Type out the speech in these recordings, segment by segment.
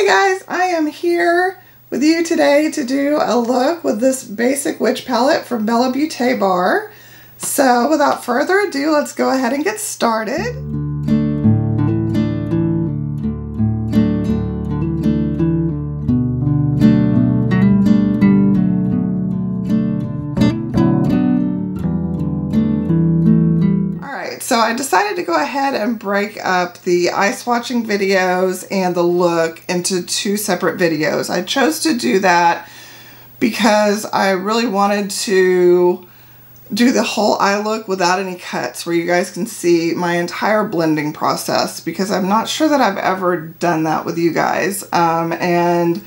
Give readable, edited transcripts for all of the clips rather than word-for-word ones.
Hey guys, I am here with you today to do a look with this basic witch palette from Beaute Bar. So without further ado, let's go ahead and get started. So I decided to go ahead and break up the eye swatching videos and the look into two separate videos. I chose to do that because I really wanted to do the whole eye look without any cuts, where you guys can see my entire blending process, because I'm not sure that I've ever done that with you guys. And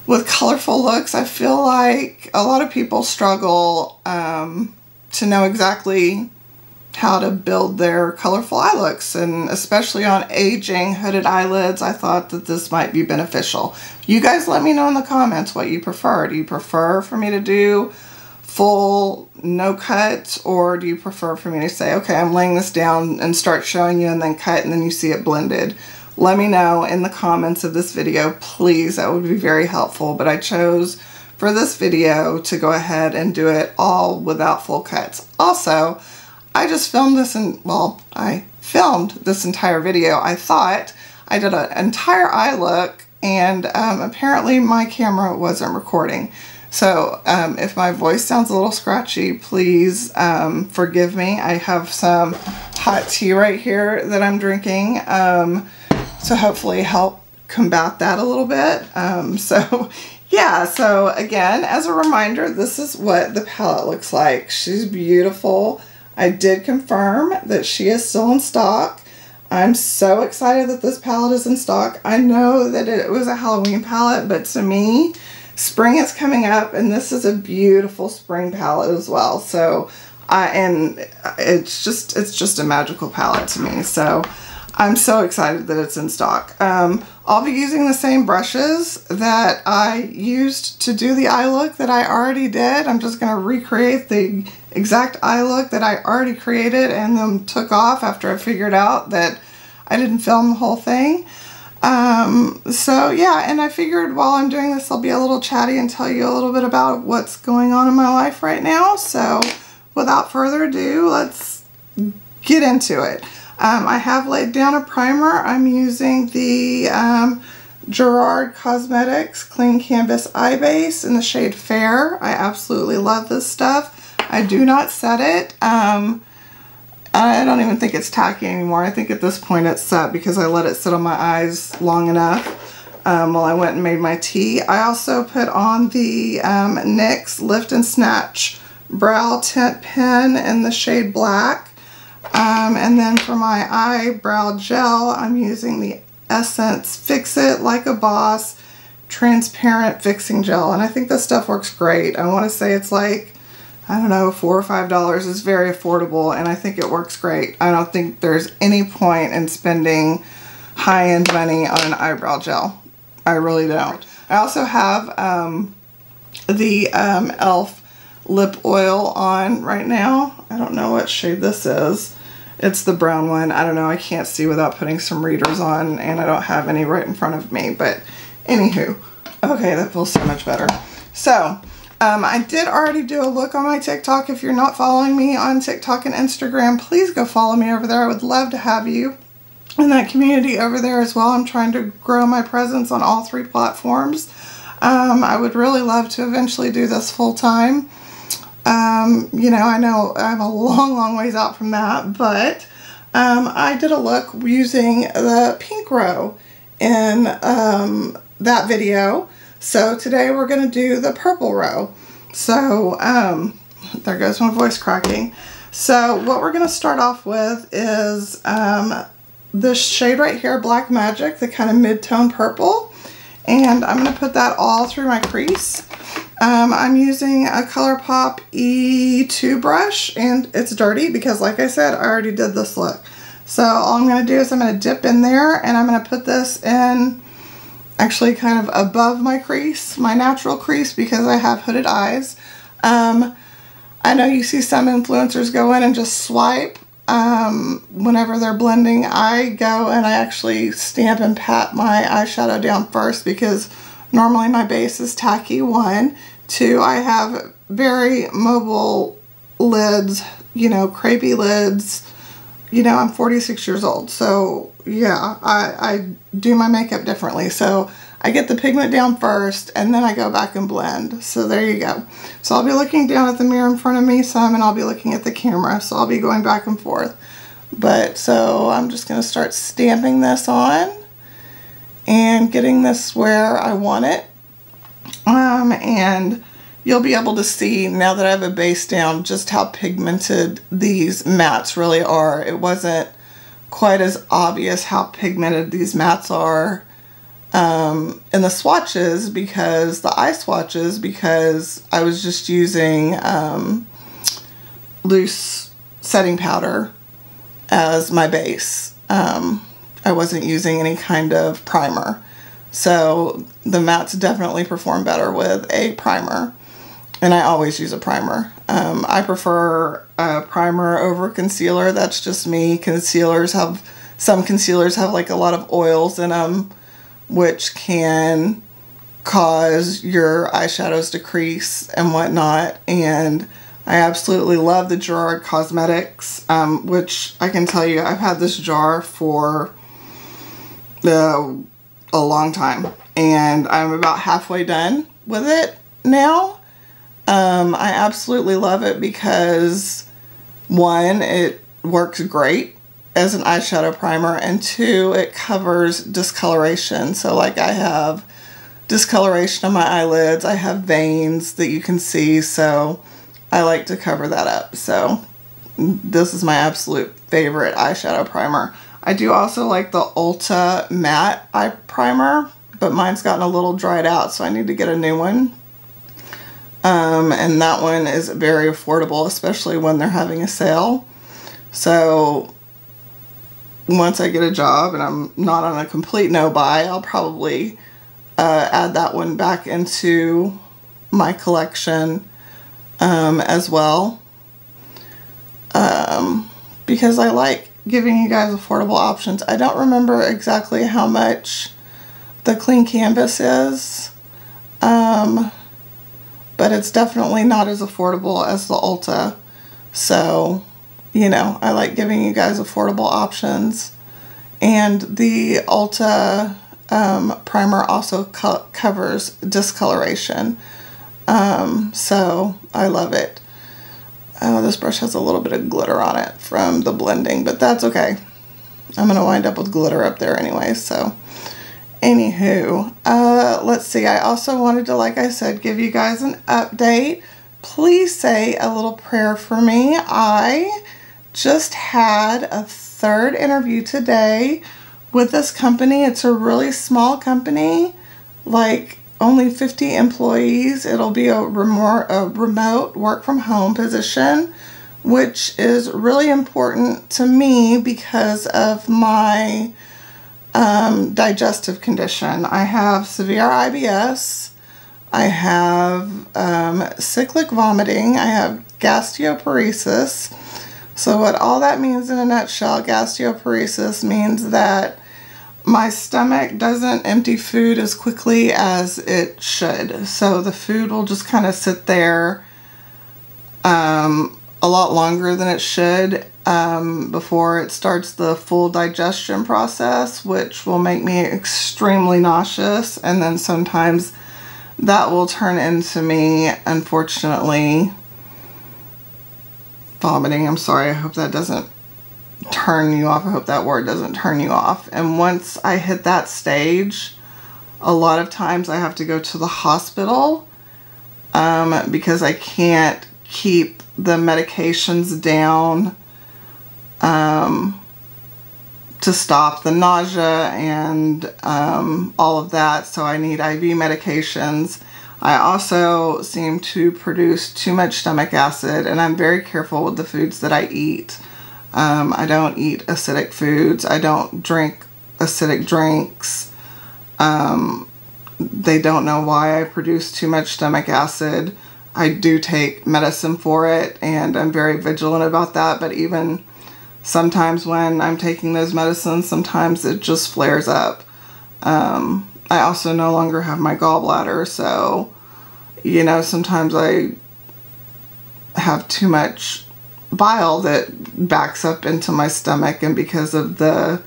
with colorful looks, I feel like a lot of people struggle to know exactly how to build their colorful eye looks, and especially on aging hooded eyelids, I thought that this might be beneficial. You guys let me know in the comments what you prefer. Do you prefer for me to do full no cut, or do you prefer for me to say, okay, I'm laying this down and start showing you and then cut and then you see it blended? Let me know in the comments of this video, please. That would be very helpful. But I chose for this video to go ahead and do it all without full cuts. Also, I just filmed this I filmed this entire video. I thought I did an entire eye look, and apparently my camera wasn't recording. So if my voice sounds a little scratchy, please forgive me. I have some hot tea right here that I'm drinking to hopefully help combat that a little bit. So yeah, so again, as a reminder, this is what the palette looks like. She's beautiful. I did confirm that she is still in stock. I'm so excited that this palette is in stock. I know that it was a Halloween palette, but to me, spring is coming up, and this is a beautiful spring palette as well. So, and it's just a magical palette to me. So, I'm so excited that it's in stock. I'll be using the same brushes that I used to do the eye look that I already did. I'm just going to recreate the exact eye look that I already created and then took off after I figured out that I didn't film the whole thing. So yeah, and I figured while I'm doing this, I'll be a little chatty and tell you a little bit about what's going on in my life right now. So without further ado, let's get into it. I have laid down a primer. I'm using the Gerard Cosmetics Clean Canvas Eye Base in the shade Fair. I absolutely love this stuff. I do not set it. I don't even think it's tacky anymore. I think at this point it's set because I let it sit on my eyes long enough while I went and made my tea. I also put on the NYX Lift and Snatch Brow Tint Pen in the shade Black. And then for my eyebrow gel, I'm using the Essence Fix It Like a Boss Transparent Fixing Gel. And I think this stuff works great. I want to say it's like, I don't know, $4 or $5. It's very affordable, and I think it works great. I don't think there's any point in spending high-end money on an eyebrow gel. I really don't. I also have the e.l.f. lip oil on right now. I don't know what shade this is. It's the brown one. I don't know. I can't see without putting some readers on, and I don't have any right in front of me. But anywho, okay, that feels so much better. So I did already do a look on my TikTok. If you're not following me on TikTok and Instagram, please go follow me over there. I would love to have you in that community over there as well. I'm trying to grow my presence on all three platforms. I would really love to eventually do this full time. You know I'm a long ways out from that, but I did a look using the pink row in that video. So today we're going to do the purple row. So there goes my voice cracking. So what we're going to start off with is this shade right here, Black Magic, the kind of mid-tone purple. And I'm going to put that all through my crease. I'm using a ColourPop E2 brush, and it's dirty because, like I said, I already did this look. So all I'm going to do is I'm going to dip in there, and I'm going to put this in actually kind of above my crease, my natural crease, because I have hooded eyes. I know you see some influencers go in and just swipe whenever they're blending, I go and I actually stamp and pat my eyeshadow down first, because normally my base is tacky, 1. 2, I have very mobile lids, you know, crepey lids. You know, I'm 46 years old, so yeah, I do my makeup differently. So I get the pigment down first, and then I go back and blend. So there you go. So I'll be looking down at the mirror in front of me some, and I'll be looking at the camera. So I'll be going back and forth. But so I'm just going to start stamping this on and getting this where I want it. And you'll be able to see, now that I have a base down, just how pigmented these mattes really are. It wasn't quite as obvious how pigmented these mattes are in the swatches, because the eye swatches, because I was just using loose setting powder as my base. I wasn't using any kind of primer. So the mattes definitely perform better with a primer. And I always use a primer. I prefer a primer over concealer. That's just me. Some concealers have like a lot of oils in them, which can cause your eyeshadows to crease and whatnot. And I absolutely love the Gerard Cosmetics, which I can tell you, I've had this jar for a long time, and I'm about halfway done with it now. I absolutely love it because, 1, it works great as an eyeshadow primer, and 2, it covers discoloration. So like, I have discoloration on my eyelids, I have veins that you can see, so I like to cover that up. So this is my absolute favorite eyeshadow primer. I do also like the Ulta matte eye primer, but mine's gotten a little dried out, so I need to get a new one. And that one is very affordable, especially when they're having a sale. So once I get a job and I'm not on a complete no buy, I'll probably add that one back into my collection as well. Because I like giving you guys affordable options. I don't remember exactly how much the clean canvas is. But it's definitely not as affordable as the Ulta. So, you know, I like giving you guys affordable options. And the Ulta primer also covers discoloration. So I love it. Oh, this brush has a little bit of glitter on it from the blending, but that's okay. I'm going to wind up with glitter up there anyway, so... Anywho, let's see, I also wanted to, like I said, give you guys an update. Please say a little prayer for me. I just had a 3rd interview today with this company. It's a really small company, like only 50 employees. It'll be a remote work from home position, which is really important to me because of my digestive condition. I have severe IBS, I have cyclic vomiting, I have gastroparesis. So what all that means in a nutshell, gastroparesis means that my stomach doesn't empty food as quickly as it should. So the food will just kind of sit there a lot longer than it should before it starts the full digestion process, which will make me extremely nauseous, and then sometimes that will turn into me, unfortunately, vomiting. I'm sorry, I hope that doesn't turn you off. I hope that word doesn't turn you off. And once I hit that stage, a lot of times I have to go to the hospital because I can't keep the medications down to stop the nausea and all of that. So I need IV medications. I also seem to produce too much stomach acid, and I'm very careful with the foods that I eat. I don't eat acidic foods. I don't drink acidic drinks. They don't know why I produce too much stomach acid. I do take medicine for it, and I'm very vigilant about that, but even sometimes when I'm taking those medicines, sometimes it just flares up. I also no longer have my gallbladder, so, you know, sometimes I have too much bile that backs up into my stomach, and because of the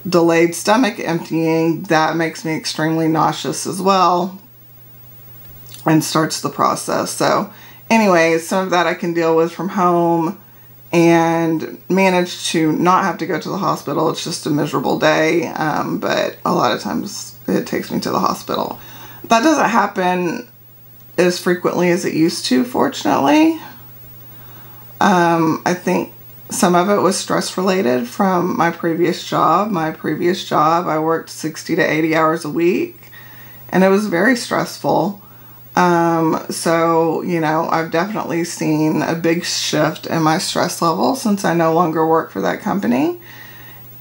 delayed stomach emptying, that makes me extremely nauseous as well and starts the process. So anyways, some of that I can deal with from home and manage to not have to go to the hospital. It's just a miserable day, but a lot of times it takes me to the hospital. That doesn't happen as frequently as it used to, fortunately. I think some of it was stress related from my previous job. My previous job, I worked 60 to 80 hours a week, and it was very stressful. So, you know, I've definitely seen a big shift in my stress level since I no longer work for that company.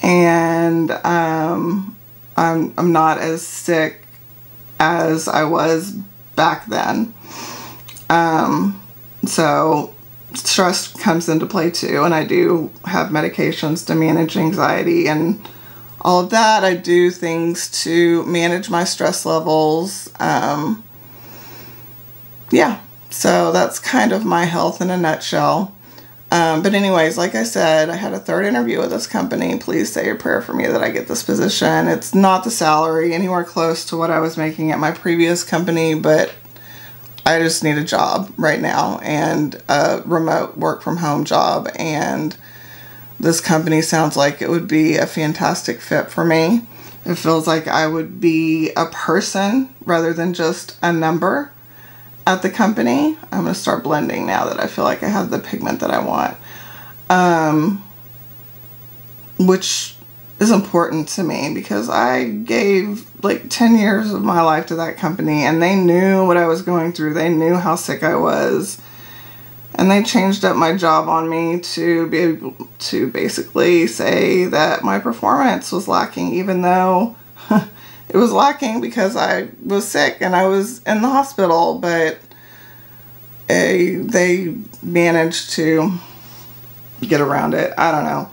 And, I'm not as sick as I was back then. So stress comes into play too, and I do have medications to manage anxiety and all of that. I do things to manage my stress levels. Yeah, so that's kind of my health in a nutshell. But anyways, like I said, I had a third interview with this company. Please say a prayer for me that I get this position. It's not the salary anywhere close to what I was making at my previous company, but I just need a job right now, and a remote work from home job, and this company sounds like it would be a fantastic fit for me. It feels like I would be a person rather than just a number at the company. I'm going to start blending now that I feel like I have the pigment that I want, which is important to me because I gave like 10 years of my life to that company, and they knew what I was going through. They knew how sick I was, and they changed up my job on me to be able to basically say that my performance was lacking, even though it was lacking because I was sick and I was in the hospital, but they managed to get around it. I don't know.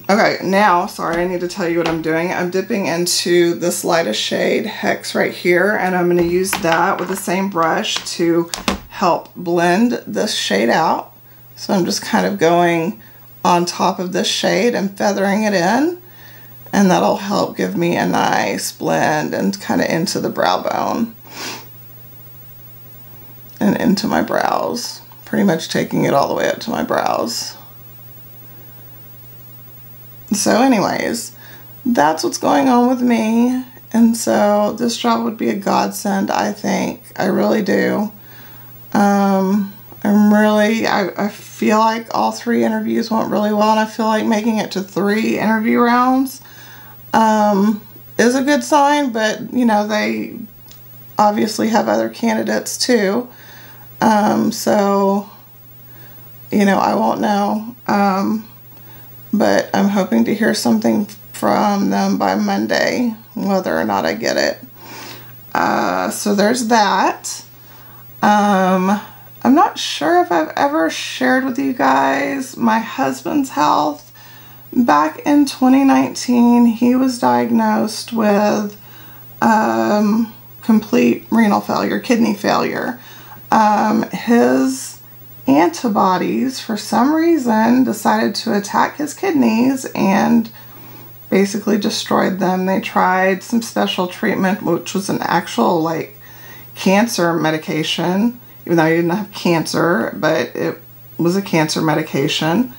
Okay, now, sorry, I need to tell you what I'm doing. I'm dipping into this lightest shade, Hex, right here, and I'm going to use that with the same brush to help blend this shade out. So I'm just kind of going on top of this shade and feathering it in, and that'll help give me a nice blend and kind of into the brow bone and into my brows. Pretty much taking it all the way up to my brows. So anyways, that's what's going on with me, and so this job would be a godsend, I think. I really do. I feel like all 3 interviews went really well, and I feel like making it to 3 interview rounds is a good sign, but you know, they obviously have other candidates too. So, you know, I won't know. But I'm hoping to hear something from them by Monday, whether or not I get it. So there's that. I'm not sure if I've ever shared with you guys my husband's health. Back in 2019, he was diagnosed with complete renal failure, kidney failure. His antibodies, for some reason, decided to attack his kidneys and basically destroyed them. They tried some special treatment, which was an actual like cancer medication, even though he didn't have cancer, but it was a cancer medication,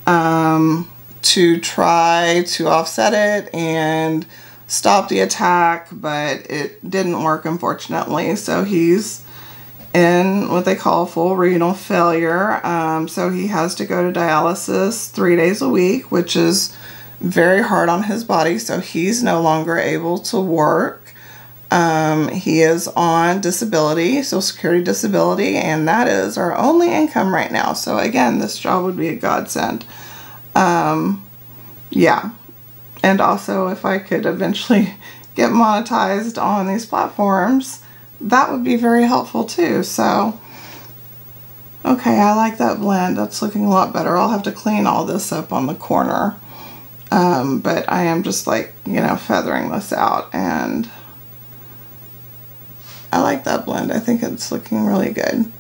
to try to offset it and stop the attack, but it didn't work, unfortunately. So he's in what they call full renal failure. So he has to go to dialysis 3 days a week, which is very hard on his body. So he's no longer able to work. He is on disability, Social Security disability, and that is our only income right now. So again, this job would be a godsend. Yeah. And also, if I could eventually get monetized on these platforms, that would be very helpful too. So Okay, I like that blend. That's looking a lot better. I'll have to clean all this up on the corner. But I am just like, you know, feathering this out, and I like that blend. I think it's looking really good.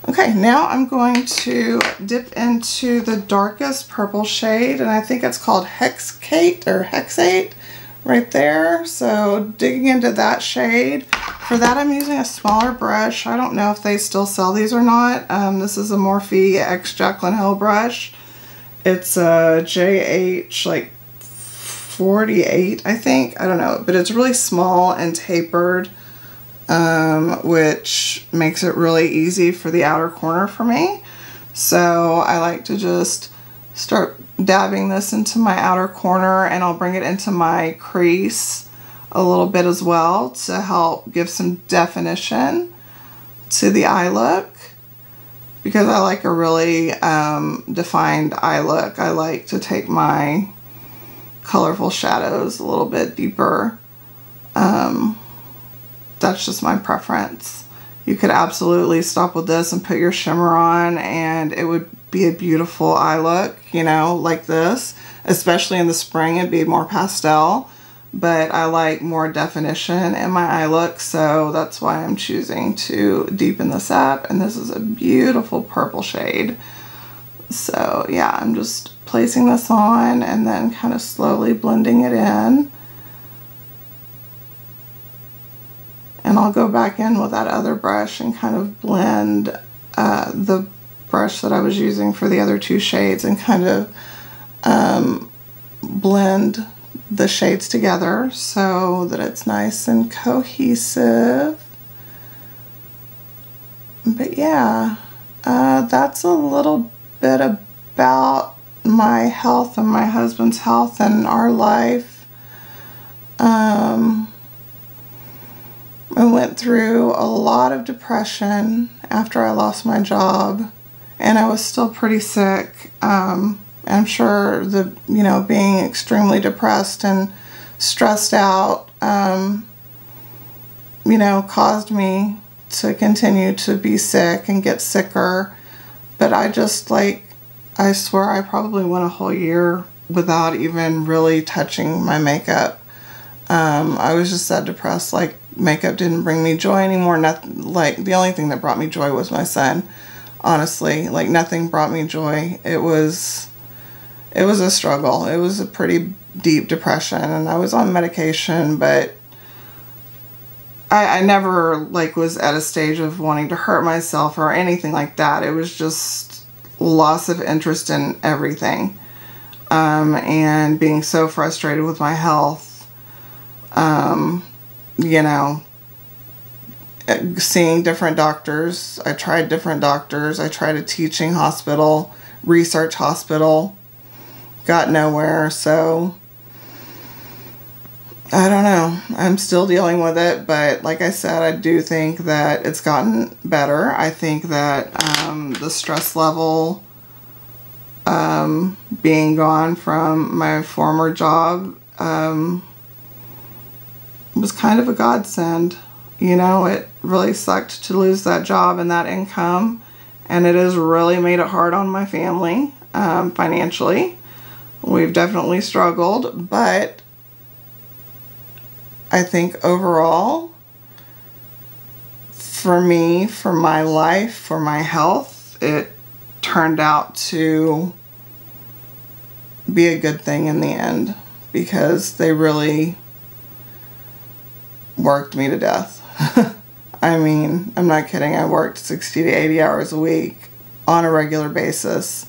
Okay, now I'm going to dip into the darkest purple shade, and I think it's called Hexate or Hexate right there. So digging into that shade. For that, I'm using a smaller brush. I don't know if they still sell these or not. This is a Morphe X Jaclyn Hill brush. It's a JH like 48, I think. I don't know, but it's really small and tapered, which makes it really easy for the outer corner for me. So I like to just start dabbing this into my outer corner, and I'll bring it into my crease a little bit as well to help give some definition to the eye look, because I like a really defined eye look. I like to take my colorful shadows a little bit deeper. That's just my preference. You could absolutely stop with this and put your shimmer on, and it would be a beautiful eye look, you know, like this. Especially in the spring, it'd be more pastel, but I like more definition in my eye look, so that's why I'm choosing to deepen this up. And this is a beautiful purple shade. So yeah, I'm just placing this on and then kind of slowly blending it in. And I'll go back in with that other brush and kind of blend the brush that I was using for the other two shades, and kind of blend the shades together so that it's nice and cohesive. But yeah, that's a little bit about my health and my husband's health and our life. I went through a lot of depression after I lost my job, and I was still pretty sick. I'm sure the, you know, being extremely depressed and stressed out, you know, caused me to continue to be sick and get sicker. But I just, like, I swear I probably went a whole year without even really touching my makeup. I was just that depressed. Like, makeup didn't bring me joy anymore. Nothing, like, the only thing that brought me joy was my son. Honestly, like, nothing brought me joy. It was a struggle. It was a pretty deep depression, and I was on medication, but I never, like, was at a stage of wanting to hurt myself or anything like that. It was just loss of interest in everything, and being so frustrated with my health. You know, seeing different doctors. I tried different doctors. I tried a teaching hospital, research hospital. Got nowhere, so I don't know. I'm still dealing with it, but like I said, I do think that it's gotten better. I think that the stress level being gone from my former job was kind of a godsend. You know, it really sucked to lose that job and that income, and it has really made it hard on my family financially. We've definitely struggled, but I think overall, for me, for my life, for my health, it turned out to be a good thing in the end, because they really worked me to death. I mean, I'm not kidding. I worked 60 to 80 hours a week on a regular basis.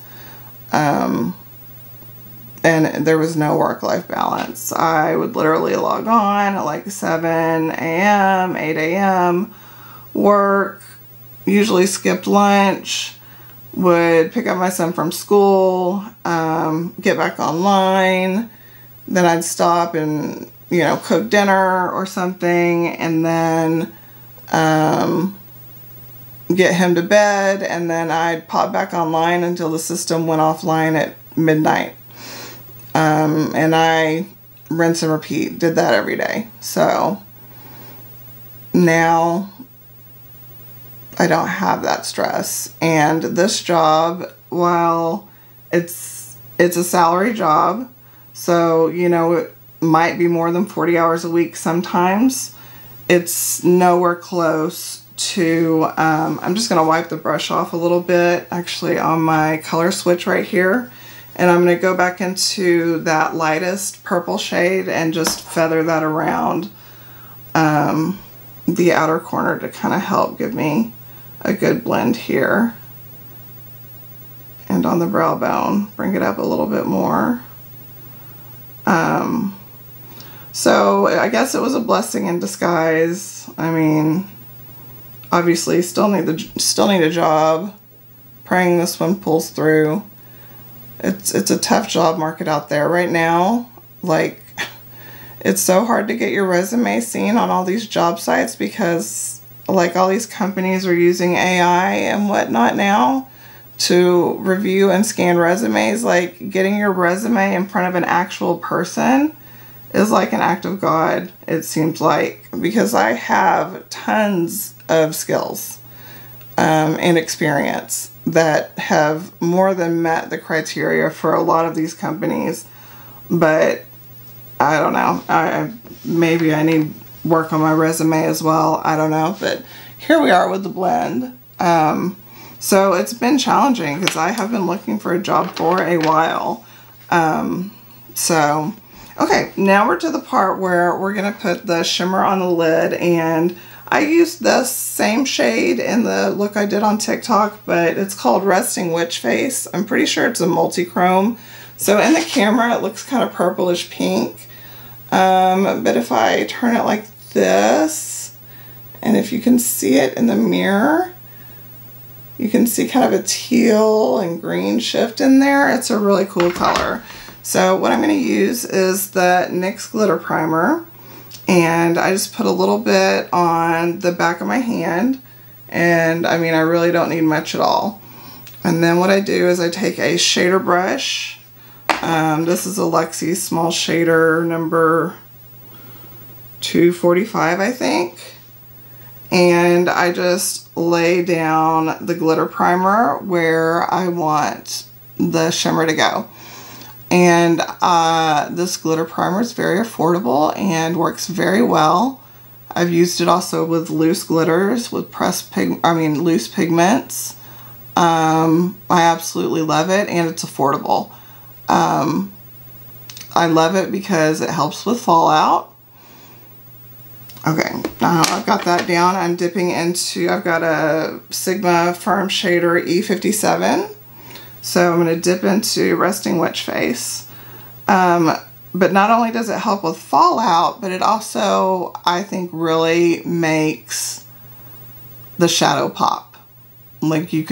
And there was no work-life balance. I would literally log on at like 7 a.m., 8 a.m., work, usually skipped lunch, would pick up my son from school, get back online, then I'd stop and, you know, cook dinner or something, and then get him to bed, and then I'd pop back online until the system went offline at midnight. And I rinse and repeat, did that every day. So now I don't have that stress. And this job, while it's a salary job, so, you know, it might be more than 40 hours a week sometimes, it's nowhere close to, I'm just going to wipe the brush off a little bit, actually on my color switch right here. And I'm going to go back into that lightest purple shade and just feather that around the outer corner to kind of help give me a good blend here. And on the brow bone, bring it up a little bit more. So I guess it was a blessing in disguise. I mean, obviously still need a job. Praying this one pulls through. It's a tough job market out there right now. Like, it's so hard to get your resume seen on all these job sites because, like, all these companies are using AI and whatnot now to review and scan resumes. Like, getting your resume in front of an actual person is like an act of God, it seems like, because I have tons of skills and experience that have more than met the criteria for a lot of these companies. But I don't know, maybe I need work on my resume as well, I don't know. But here we are with the blend. So it's been challenging because I have been looking for a job for a while. Okay, now we're to the part where we're going to put the shimmer on the lid, and I used this same shade in the look I did on TikTok, but it's called Resting Witch Face. I'm pretty sure it's a multi-chrome. So in the camera, it looks kind of purplish pink. But if I turn it like this, and if you can see it in the mirror, you can see kind of a teal and green shift in there. It's a really cool color. So what I'm going to use is the NYX Glitter Primer. And I just put a little bit on the back of my hand. And I mean, I really don't need much at all. And then what I do is I take a shader brush. This is a Luxie Small Shader number 245, I think. And I just lay down the glitter primer where I want the shimmer to go. And this glitter primer is very affordable and works very well. I've used it also with loose glitters, with loose pigments. I absolutely love it, and it's affordable. I love it because it helps with fallout. Okay, now I've got that down. I'm dipping into, I've got a Sigma Firm Shader E57. So I'm going to dip into Resting Witch Face. But not only does it help with fallout, but it also, I think, really makes the shadow pop. Like, it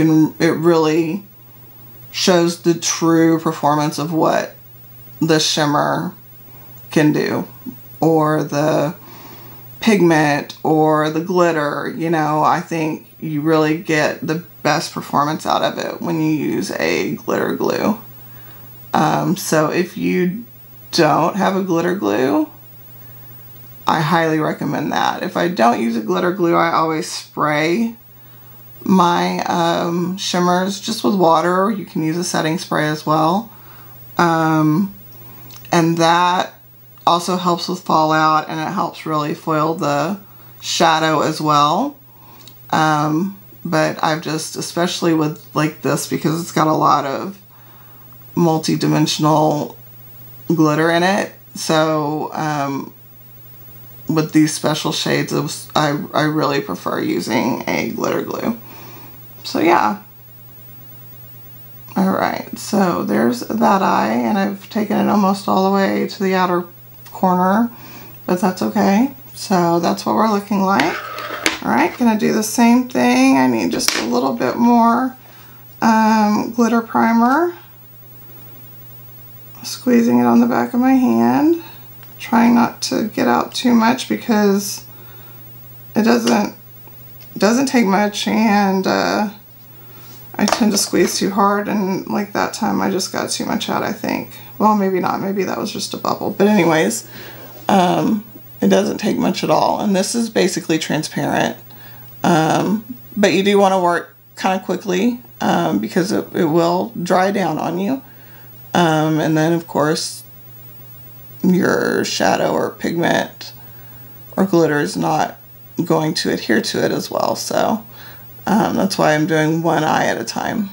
really shows the true performance of what the shimmer can do, or the pigment, or the glitter. You know, I think you really get the best performance out of it when you use a glitter glue. So if you don't have a glitter glue, I highly recommend that. If I don't use a glitter glue, I always spray my shimmers just with water. You can use a setting spray as well. And that also helps with fallout, and it helps really foil the shadow as well. But I've just, especially with like this, because it's got a lot of multi-dimensional glitter in it. So with these special shades, I really prefer using a glitter glue. So yeah. Alright, so there's that eye, and I've taken it almost all the way to the outer corner, but that's okay. So that's what we're looking like. Alright, gonna do the same thing. I need just a little bit more glitter primer. Squeezing it on the back of my hand. Trying not to get out too much because it doesn't take much, and I tend to squeeze too hard, and like that time I just got too much out, I think. Well, maybe not. Maybe that was just a bubble. But anyways, it doesn't take much at all. And this is basically transparent. but you do want to work kind of quickly because it will dry down on you. And then of course your shadow or pigment or glitter is not going to adhere to it as well. So that's why I'm doing one eye at a time.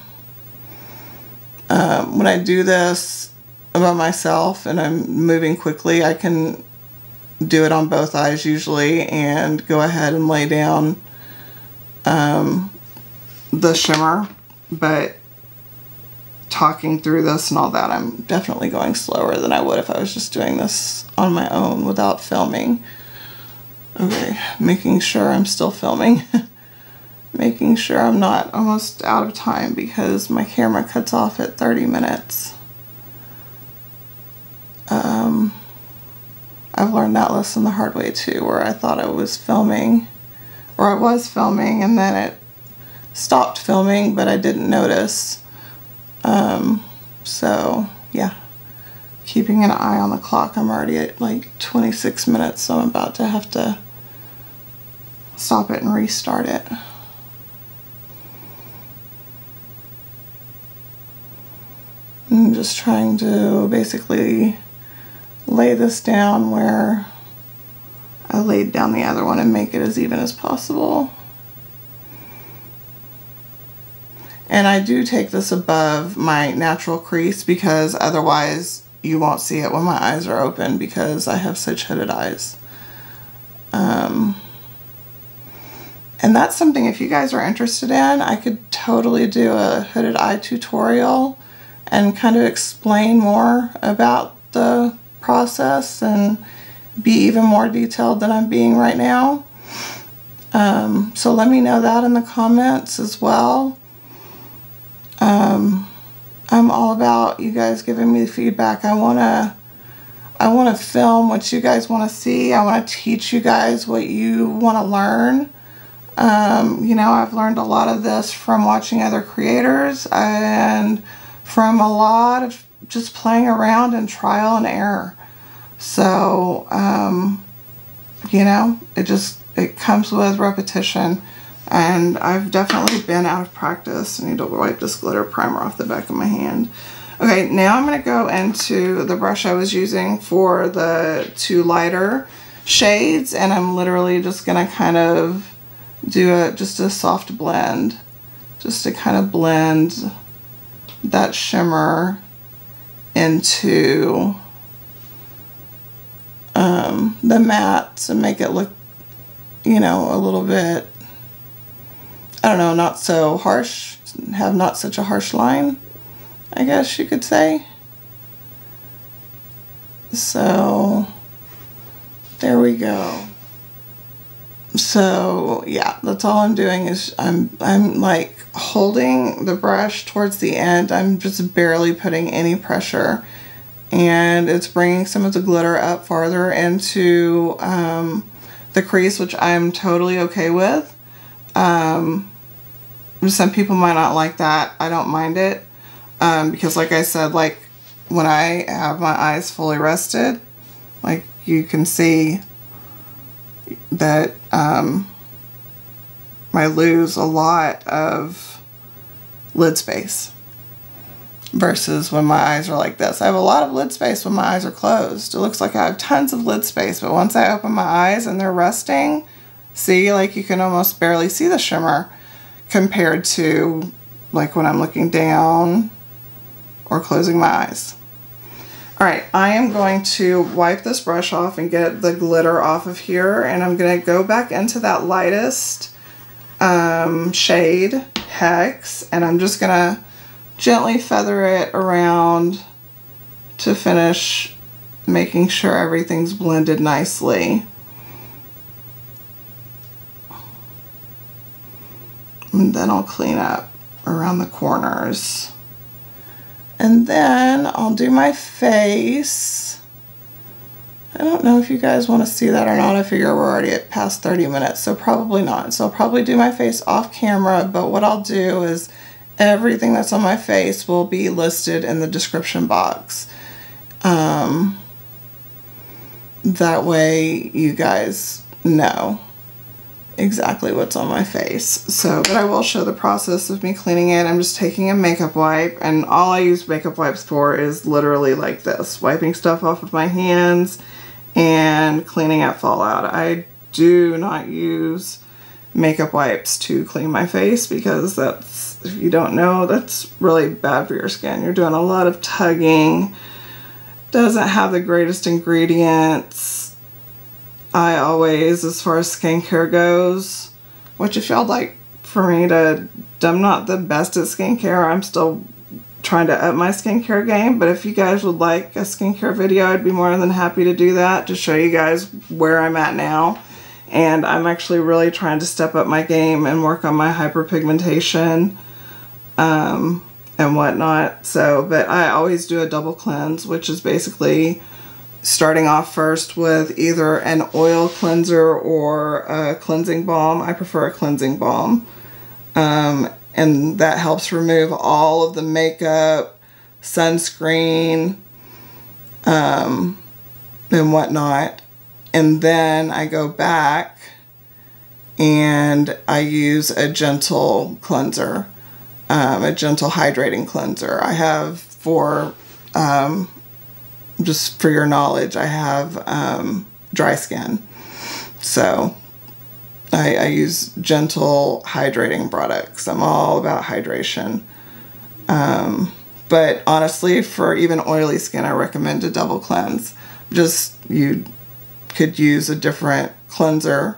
When I do this by myself and I'm moving quickly, I can do it on both eyes usually and go ahead and lay down the shimmer. But talking through this and all that, I'm definitely going slower than I would if I was just doing this on my own without filming. Okay, making sure I'm still filming. Making sure I'm not almost out of time because my camera cuts off at 30 minutes. I've learned that lesson the hard way too, where I thought I was filming, or I was filming and then it stopped filming, but I didn't notice. So yeah, keeping an eye on the clock. I'm already at like 26 minutes, so I'm about to have to stop it and restart it. I'm just trying to basically lay this down where I laid down the other one and make it as even as possible. And I do take this above my natural crease because otherwise you won't see it when my eyes are open because I have such hooded eyes. And that's something, if you guys are interested in, I could totally do a hooded eye tutorial and kind of explain more about the process and be even more detailed than I'm being right now. So let me know that in the comments as well. I'm all about you guys giving me feedback. I want to film what you guys want to see. I want to teach you guys what you want to learn. You know, I've learned a lot of this from watching other creators and from a lot of just playing around and trial and error. So, you know, it comes with repetition, and I've definitely been out of practice. I need to wipe this glitter primer off the back of my hand. Okay, now I'm going to go into the brush I was using for the two lighter shades, and I'm literally just going to kind of do just a soft blend, just to kind of blend that shimmer into the mattes and make it look, you know, a little bit, I don't know, not so harsh, have not such a harsh line, I guess you could say. So there we go. So yeah, that's all I'm doing is I'm like holding the brush towards the end. I'm just barely putting any pressure, and it's bringing some of the glitter up farther into the crease, which I'm totally okay with. Some people might not like that. I don't mind it because, like I said, like when I have my eyes fully rested, like you can see that I lose a lot of lid space versus when my eyes are like this. I have a lot of lid space when my eyes are closed. It looks like I have tons of lid space, but once I open my eyes and they're resting, see, like you can almost barely see the shimmer compared to like when I'm looking down or closing my eyes. Alright, I am going to wipe this brush off and get the glitter off of here, and I'm going to go back into that lightest shade, Hex, and I'm just going to gently feather it around to finish making sure everything's blended nicely. And then I'll clean up around the corners. And then I'll do my face. I don't know if you guys want to see that or not. I figure we're already at past 30 minutes, so probably not. So I'll probably do my face off camera, but what I'll do is everything that's on my face will be listed in the description box. That way you guys know exactly what's on my face. So, but I will show the process of me cleaning it. I'm just taking a makeup wipe, and all I use makeup wipes for is literally like this, wiping stuff off of my hands and cleaning up fallout. I do not use makeup wipes to clean my face because that's, if you don't know, that's really bad for your skin. You're doing a lot of tugging, doesn't have the greatest ingredients. I always, as far as skincare goes, which if y'all like for me to, I'm not the best at skincare, I'm still trying to up my skincare game, but if you guys would like a skincare video, I'd be more than happy to do that, to show you guys where I'm at now. And I'm actually really trying to step up my game and work on my hyperpigmentation and whatnot. So, but I always do a double cleanse, which is basically starting off first with either an oil cleanser or a cleansing balm. I prefer a cleansing balm. And that helps remove all of the makeup, sunscreen, and whatnot. And then I go back and I use a gentle cleanser, a gentle hydrating cleanser. I have for, just for your knowledge, I have dry skin. So I use gentle hydrating products. I'm all about hydration. But honestly, for even oily skin, I recommend a double cleanse. Just, you could use a different cleanser.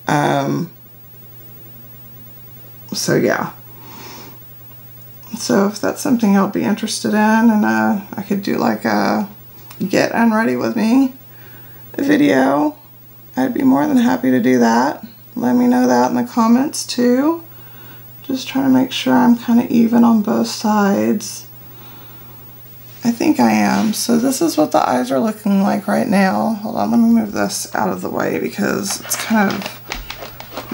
So yeah. So if that's something I'll be interested in, and I could do like a get unready with me video, I'd be more than happy to do that. Let me know that in the comments too. Just trying to make sure I'm kind of even on both sides. I think I am. So this is what the eyes are looking like right now. Hold on, let me move this out of the way because it's kind of,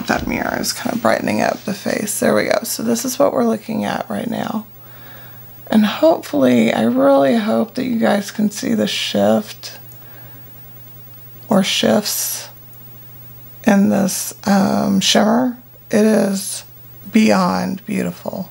that mirror is kind of brightening up the face. There we go. So this is what we're looking at right now. And hopefully, I really hope that you guys can see the shift or shifts in this shimmer. It is beyond beautiful.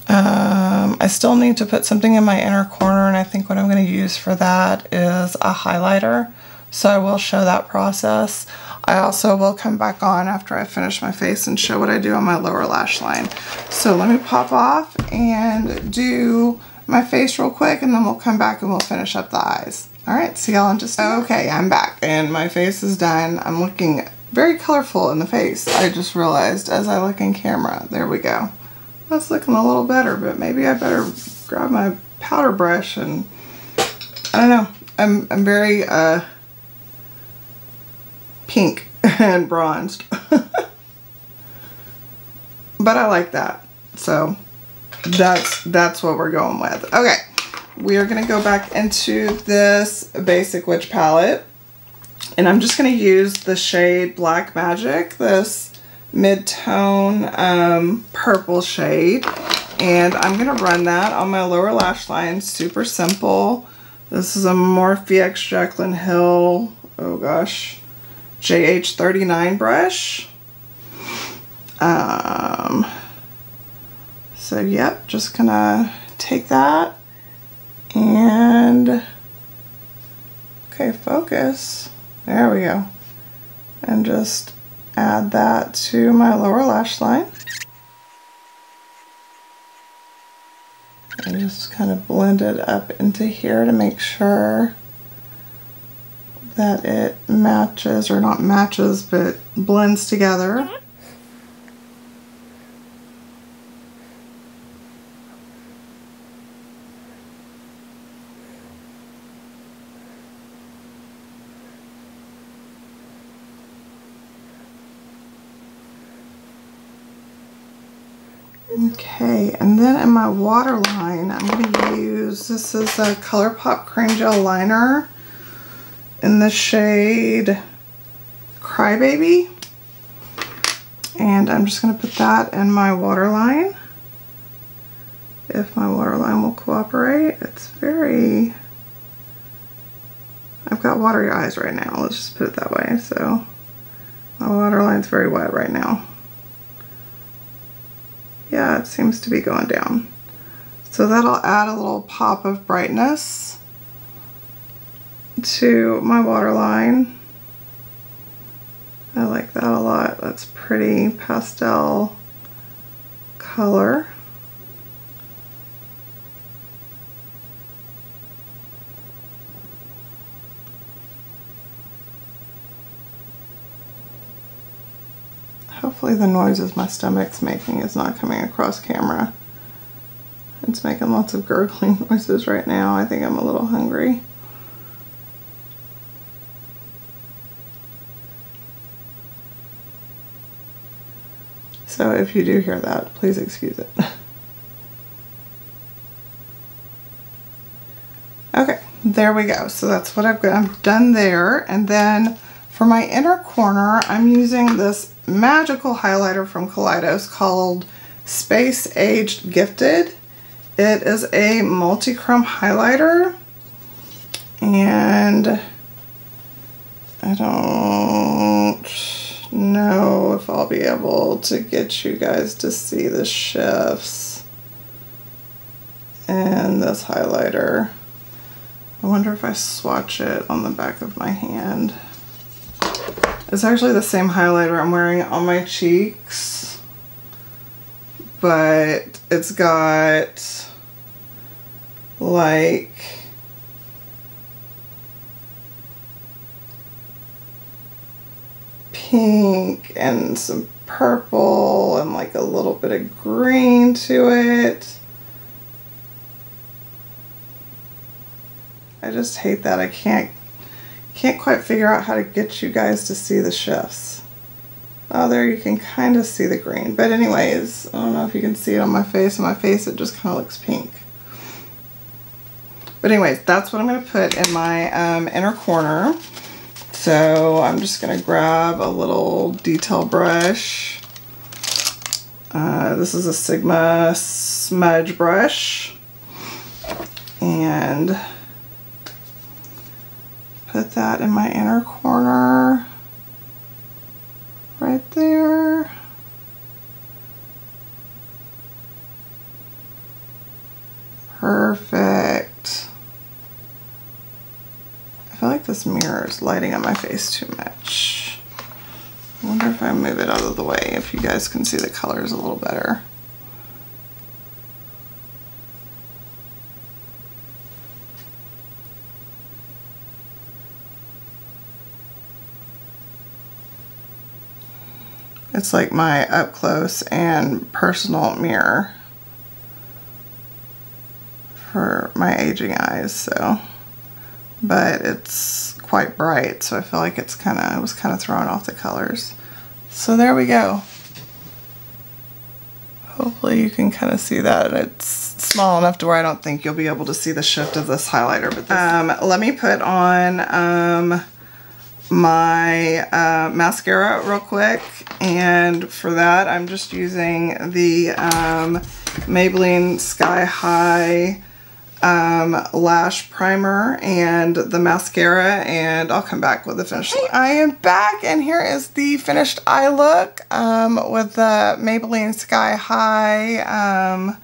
I still need to put something in my inner corner, and I think what I'm going to use for that is a highlighter. So I will show that process. I also will come back on after I finish my face and show what I do on my lower lash line. So let me pop off and do my face real quick, and then we'll come back and we'll finish up the eyes. Alright, see y'all in just a minute. Okay, I'm back and my face is done. I'm looking very colorful in the face. I just realized as I look in camera. There we go. That's looking a little better, but maybe I better grab my powder brush and, I don't know. I'm very pink and bronzed. But I like that. So that's what we're going with. Okay. We are going to go back into this Basic Witch palette, and I'm just going to use the shade Black Magic, this mid-tone purple shade, and I'm going to run that on my lower lash line. Super simple. This is a Morphe X Jaclyn Hill, oh gosh, JH39 brush. So yep, just gonna take that and, okay, focus, there we go, and just add that to my lower lash line and just kind of blend it up into here to make sure that it matches, or not matches, but blends together. Okay, and then in my waterline, I'm going to use, this is a ColourPop Cream Gel Liner in the shade Crybaby. And I'm just going to put that in my waterline. If my waterline will cooperate. It's very, I've got watery eyes right now, let's just put it that way. So My waterline's very wet right now. Yeah, it seems to be going down. So that'll add a little pop of brightness to my waterline. I like that a lot. That's pretty pastel color. Hopefully the noises my stomach's making is not coming across camera. It's making lots of gurgling noises right now. I think I'm a little hungry. So if you do hear that, please excuse it. Okay, there we go. So that's what I'm done there. And then for my inner corner, I'm using this magical highlighter from Kaleidos called Space Aged Gifted. It is a multi-chrome highlighter, and I don't know if I'll be able to get you guys to see the shifts in this highlighter. I wonder if I swatch it on the back of my hand. It's actually the same highlighter I'm wearing on my cheeks, but it's got like pink and some purple and like a little bit of green to it. I just hate that I can't quite figure out how to get you guys to see the shifts. Oh, there you can kind of see the green. But anyways, I don't know if you can see it on my face. On my face it just kind of looks pink. But anyways, that's what I'm going to put in my inner corner. So I'm just going to grab a little detail brush. This is a Sigma smudge brush. And put that in my inner corner. Right there. Perfect. I feel like this mirror is lighting up my face too much. I wonder if I move it out of the way if you guys can see the colors a little better. It's like my up close and personal mirror for my aging eyes, so. But it's quite bright, so I feel like it's I was kind of throwing off the colors. So there we go. Hopefully you can kind of see that. It's small enough to where I don't think you'll be able to see the shift of this highlighter. But let me put on my mascara real quick, and for that I'm just using the Maybelline Sky High lash primer and the mascara, and I'll come back with the finished look. I am back, and here is the finished eye look with the Maybelline Sky High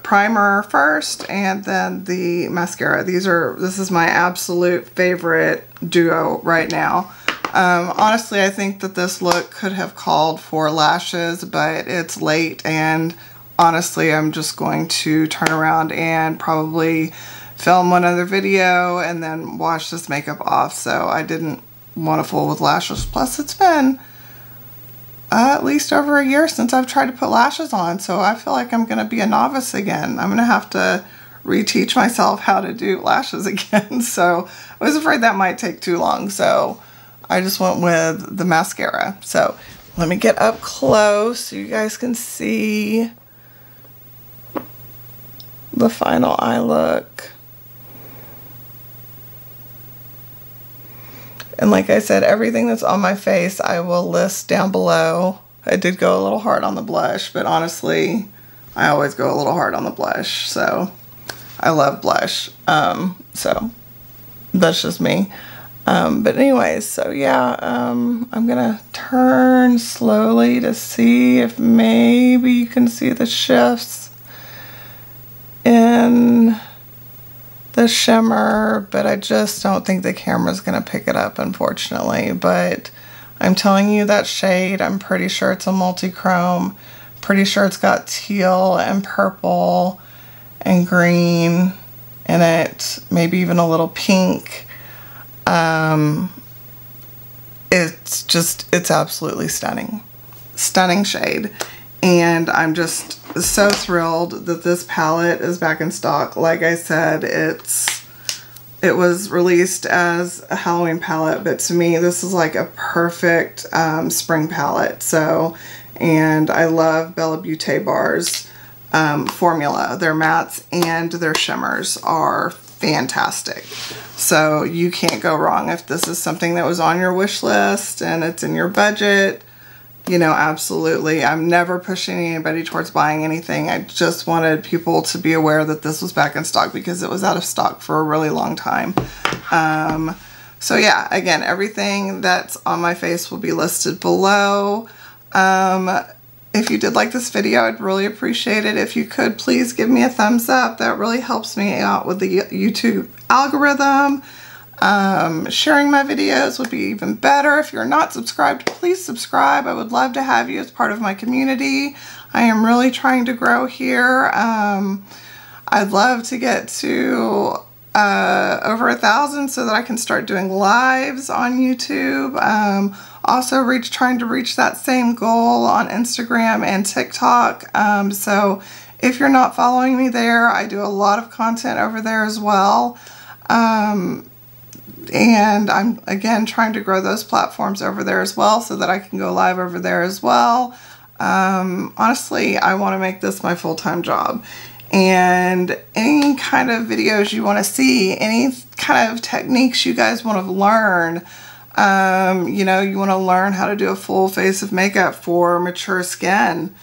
primer first, and then the mascara. This is my absolute favorite duo right now. Honestly, I think that this look could have called for lashes, but it's late, and honestly, I'm just going to turn around and probably film one other video and then wash this makeup off. So I didn't want to fool with lashes. Plus, it's been at least over a year since I've tried to put lashes on, so I feel like I'm going to be a novice again. I'm going to have to reteach myself how to do lashes again. So I was afraid that might take too long, so I just went with the mascara. So let me get up close so you guys can see the final eye look. And like I said, everything that's on my face I will list down below. I did go a little hard on the blush, but honestly, I always go a little hard on the blush. So I love blush. So that's just me. But anyways, so yeah, I'm gonna turn slowly to see if maybe you can see the shifts in the shimmer, but I just don't think the camera's gonna pick it up, unfortunately. But I'm telling you, that shade, I'm pretty sure it's a multi-chrome. Pretty sure it's got teal and purple and green in it, maybe even a little pink. It's absolutely stunning. Stunning shade. And I'm just so thrilled that this palette is back in stock. Like I said, it was released as a Halloween palette, but to me, this is like a perfect spring palette. So, and I love Bella Beaute Bar's formula. Their mattes and their shimmers are fantastic. So you can't go wrong. If this is something that was on your wish list and it's in your budget, you know, absolutely. I'm never pushing anybody towards buying anything. I just wanted people to be aware that this was back in stock because it was out of stock for a really long time. So yeah, again, everything that's on my face will be listed below. If you did like this video, I'd really appreciate it. If you could, please give me a thumbs up. That really helps me out with the YouTube algorithm. Sharing my videos would be even better. If you're not subscribed, please subscribe. I would love to have you as part of my community. I am really trying to grow here. I'd love to get to over 1,000 so that I can start doing lives on YouTube. Also trying to reach that same goal on Instagram and TikTok. So if you're not following me there, I do a lot of content over there as well. And I'm, again, trying to grow those platforms over there as well so that I can go live over there as well. Honestly, I want to make this my full-time job. And any kind of videos you want to see, any kind of techniques you guys want to learn, you know, you want to learn how to do a full face of makeup for mature skin,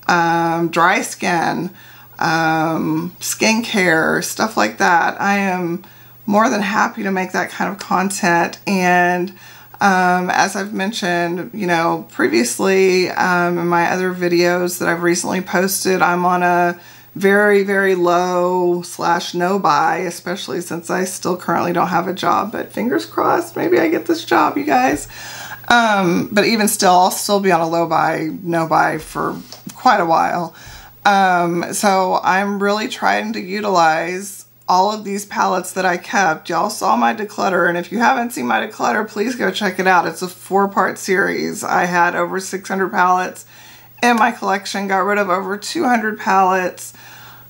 dry skin, skincare, stuff like that. I am more than happy to make that kind of content. And as I've mentioned, you know, previously in my other videos that I've recently posted, I'm on a very, very low / no buy, especially since I still currently don't have a job, but fingers crossed, maybe I get this job, you guys. But even still, I'll still be on a low buy, no buy for quite a while. So I'm really trying to utilize all of these palettes that I kept. Y'all saw my declutter, and if you haven't seen my declutter, please go check it out. It's a 4-part series. I had over 600 palettes in my collection, got rid of over 200 palettes,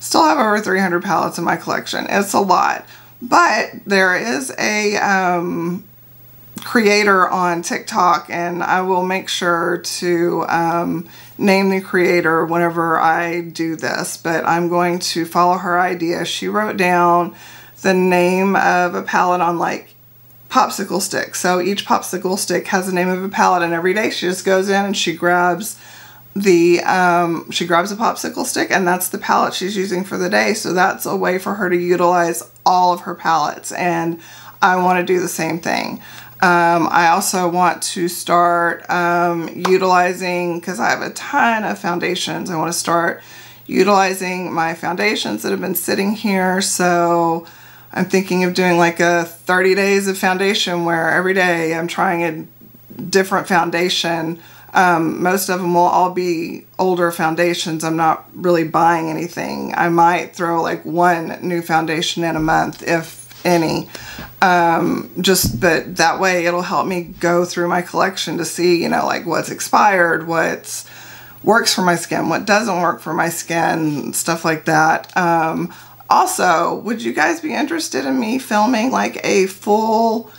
still have over 300 palettes in my collection. It's a lot, but there is a creator on TikTok, and I will make sure to name the creator whenever I do this, but I'm going to follow her idea. She wrote down the name of a palette on like popsicle sticks. So each popsicle stick has the name of a palette, and every day she just goes in and she grabs the she grabs a popsicle stick, and that's the palette she's using for the day. So that's a way for her to utilize all of her palettes, and I want to do the same thing. I also want to start utilizing, because I have a ton of foundations, I want to start utilizing my foundations that have been sitting here. So I'm thinking of doing like a 30 days of foundation where every day I'm trying a different foundation. Most of them will all be older foundations. I'm not really buying anything. I might throw like one new foundation in a month, if any. But that way it'll help me go through my collection to see, you know, like what's expired, what works for my skin, what doesn't work for my skin, stuff like that. Also, would you guys be interested in me filming like a full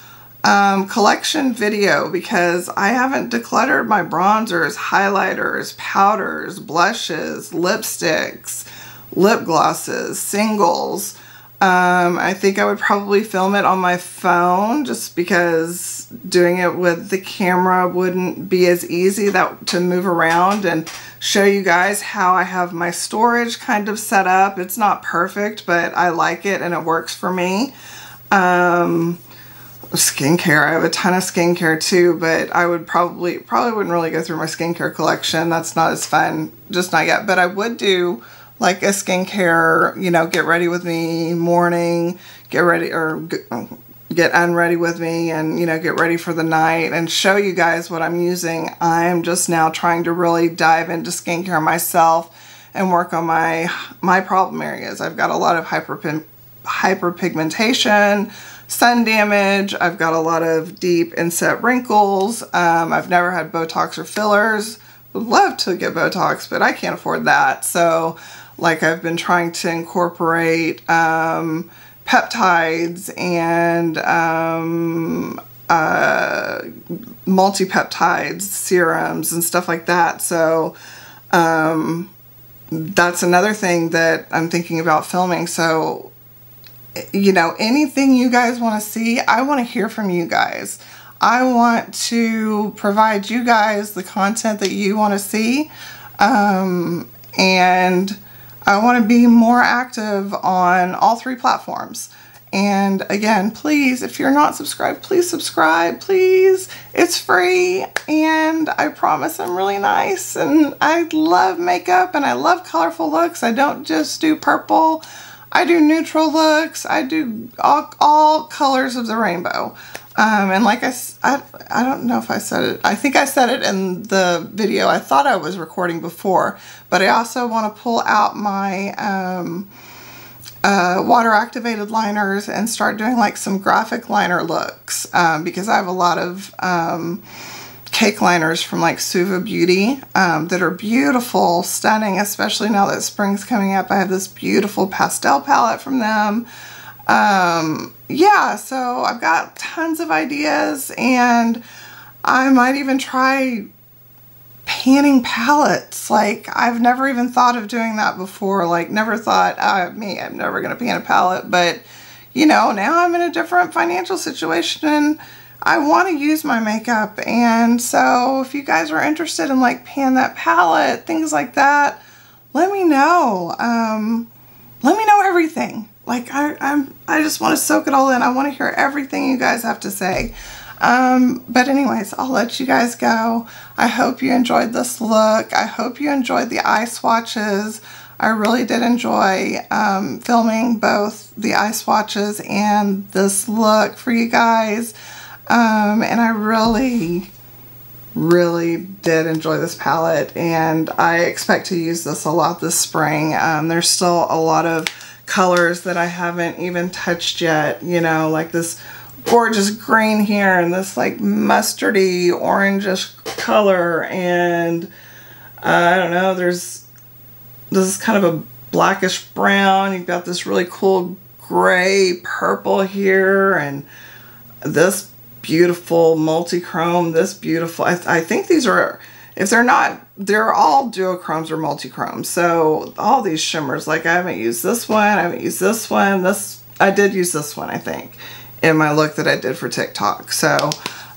collection video, because I haven't decluttered my bronzers, highlighters, powders, blushes, lipsticks, lip glosses, singles. I think I would probably film it on my phone just because doing it with the camera wouldn't be as easy to move around and show you guys how I have my storage kind of set up. It's not perfect, but I like it and it works for me. skincare. I have a ton of skincare too, but I would probably wouldn't really go through my skincare collection. That's not as fun, just not yet. But I would do like a skincare, you know, get ready with me morning, get ready, or get unready with me, and, you know, get ready for the night and show you guys what I'm using. I'm just now trying to really dive into skincare myself and work on my problem areas. I've got a lot of hyperpigmentation, sun damage. I've got a lot of deep inset wrinkles. I've never had Botox or fillers. Would love to get Botox, but I can't afford that. So like I've been trying to incorporate peptides and multi-peptides, serums and stuff like that. So that's another thing that I'm thinking about filming. So, you know, anything you guys want to see, I want to hear from you guys. I want to provide you guys the content that you want to see. And I want to be more active on all 3 platforms. And again, please, if you're not subscribed, please subscribe, please. It's free, and I promise I'm really nice, and I love makeup, and I love colorful looks. I don't just do purple. I do neutral looks. I do all colors of the rainbow. And like I don't know if I said it. I think I said it in the video I thought I was recording before, but I also want to pull out my water activated liners and start doing like some graphic liner looks, because I have a lot of cake liners from like Suva Beauty that are beautiful, stunning, especially now that spring's coming up. I have this beautiful pastel palette from them. Yeah, so I've got tons of ideas, and I might even try panning palettes. Like, I've never even thought of doing that before. Like, never thought, I'm never going to pan a palette. But, you know, now I'm in a different financial situation, and I want to use my makeup. And so if you guys are interested in, like, pan that palette, things like that, let me know. Let me know everything. Like, I just want to soak it all in. I want to hear everything you guys have to say. But anyways, I'll let you guys go. I hope you enjoyed this look. I hope you enjoyed the eye swatches. I really did enjoy filming both the eye swatches and this look for you guys. And I really did enjoy this palette, and I expect to use this a lot this spring. There's still a lot of colors that I haven't even touched yet, you know, like this gorgeous green here, and this like mustardy orangish color, and I don't know, this is kind of a blackish brown. You've got this really cool gray purple here, and this beautiful multi-chrome, this beautiful, I think these are, if they're not, they're all duochromes or multi-chromes. So all these shimmers, like I haven't used this one, I haven't used this one, I did use this one, I think, in my look that I did for TikTok. So,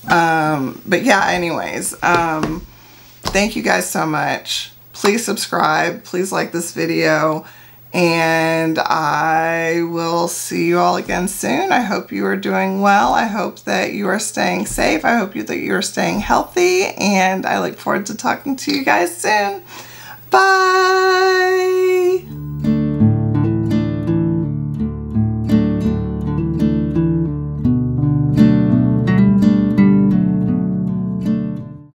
but yeah, anyways, thank you guys so much. Please subscribe, please like this video, and I will see you all again soon. I hope you are doing well. I hope that you are staying safe. I hope that you are staying healthy, and I look forward to talking to you guys soon. Bye.